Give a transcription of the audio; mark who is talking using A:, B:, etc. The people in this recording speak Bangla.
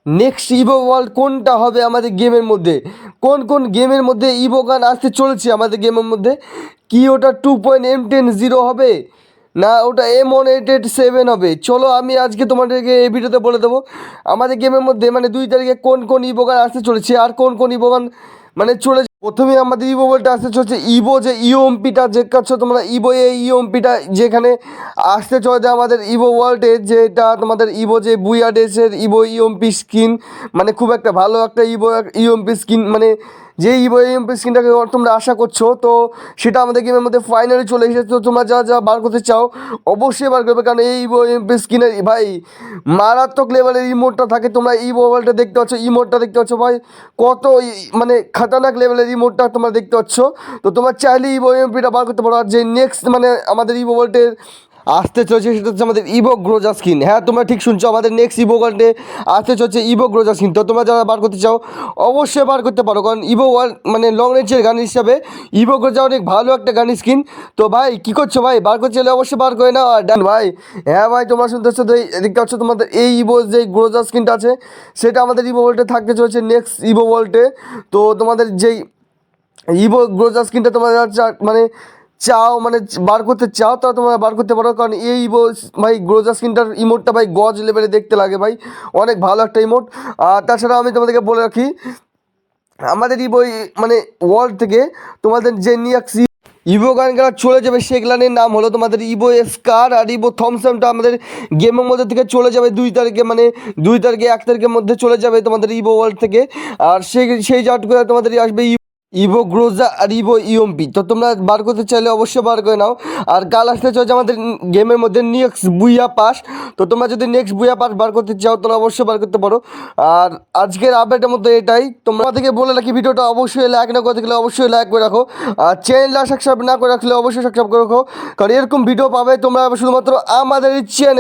A: নেক্সট ইভো ওয়ার্ল্ড কোনটা হবে আমাদের গেমের মধ্যে, কোন কোন গেমের মধ্যে ইভো গান আসতে চলেছে আমাদের গেমের মধ্যে। কি ওটা 2.M10 হবে, না ওটা M188 হবে? চলো আমি আজকে তোমাদেরকে এই ভিডিওতে বলে দেবো আমাদের গেমের মধ্যে মানে 2 তারিখে কোন কোন ইভো গান আসতে চলেছে আর কোন কোন ইভো গান মানে চলে। প্রথমে আমাদের ইভো বলতে আসতে চলেছে ইভো যে ইওএমপিটা দেখাচ্ছ তোমরা, ইভো এই ইওএমপিটা যেখানে আসতে চলেছে আমাদের ইভো ওয়ার্ল্ডে, যেটা তোমাদের ইভো যে বুয়াডেসের ইভো ইওএমপি স্কিন, মানে খুব একটা ভালো একটা ইভো ইওএমপি স্কিন, মানে যে ইভো ইওএমপি স্কিনটাকে তোমরা আশা করছো, তো সেটা আমাদের গেমের মধ্যে ফাইনালি চলে এসেছে। তো তোমরা যা যা বার করতে চাও অবশ্যই বার করবে, কারণ এই ইভো ইওএমপি স্কিনের ভাই মারাত্মক লেভেলের ইমোটটা থাকে। তোমরা ইভো ওয়ার্ল্ডে দেখতে পাচ্ছ, ইমোটটা দেখতে পাচ্ছ ভাই, কত মানে খাতারনাক লেভেলের রিমোটটা তোমরা দেখতে পাচ্ছ। তো তোমার চাইলে ইভো এমপিটা বার করতে পারো। আর যে নেক্সট মানে আমাদের ইভো ওয়ার্ল্ডের আসতে চলেছে সেটা হচ্ছে আমাদের ইভো গ্রোজা স্কিন। হ্যাঁ তোমরা ঠিক শুনছো, আমাদের নেক্সট ইভো ওয়ার্ল্ডে আসতে চলেছে ইভো গ্রোজা স্কিন। তো তোমরা যারা বার করতে চাও অবশ্যই বার করতে পারো, কারণ ইভো ওয়ার্ল্ড মানে লং রেঞ্জের গান হিসাবে ইভো গ্রোজা অনেক ভালো একটা গান স্কিন। তো ভাই কী করছো ভাই, বার করতে চাইলে অবশ্যই বার করে নাও। আর ডান ভাই, হ্যাঁ ভাই তোমরা শুনতে হচ্ছে, তো দেখতে পাচ্ছ তোমাদের এই ইভো যে গ্রোজা স্কিনটা আছে সেটা আমাদের ইভো ওয়ার্ল্ডে থাকতে চলেছে নেক্সট ইভো ওয়ার্ল্ডে। তো তোমাদের যেই ইভো গ্রোজা স্কিনটা তোমরা মানে চাও মানে বার করতে চাও তাহলে তোমরা বার করতে পারো, কারণ এই ইভো ভাই গ্রোজা স্কিনটার ইমোটটা ভাই গজ লেভেলে দেখতে লাগে ভাই, অনেক ভালো একটা ইমোট। আর তাছাড়া আমি তোমাদেরকে বলে রাখি আমাদের ইভো মানে ওয়ার্ল্ড থেকে তোমাদের যে নিয়াক্স ইভো গানগুলো চলে যাবে সেগুলানের নাম হলো তোমাদের ইভো স্কার আর ইভো থমসনটা আমাদের গেমের মধ্যে থেকে চলে যাবে 2 তারিখে, মানে 2 তারিখে 1 তারিখের মধ্যে চলে যাবে তোমাদের ইভো ওয়ার্ল্ড থেকে। আর সেই জাটগুলো তোমাদের আসবে ইভো গ্রোজা আর ইভো ইওএমপি। তো তোমরা বার করতে চাইলে অবশ্যই বার করে নাও। আর কাল আসতে চলেছে আমাদের গেমের মধ্যে নেক্সট বুইয়া পাস। তো তোমরা যদি নেক্সট বুইয়া পাস বার করতে চাও তাহলে অবশ্যই বার করতে পারো। আর আজকের আপডেটের মধ্যে এটাই, তোমরা থেকে বলে রাখি ভিডিওটা অবশ্যই লাইক না করে থাকলে অবশ্যই লাইক করে রাখো। আর চ্যানেলটা সাবস্ক্রাইব না করে রাখলে অবশ্যই সাবস্ক্রাইব করে রাখো, কারণ এরকম ভিডিও পাবে তোমরা শুধুমাত্র আমাদের এই চ্যানেল।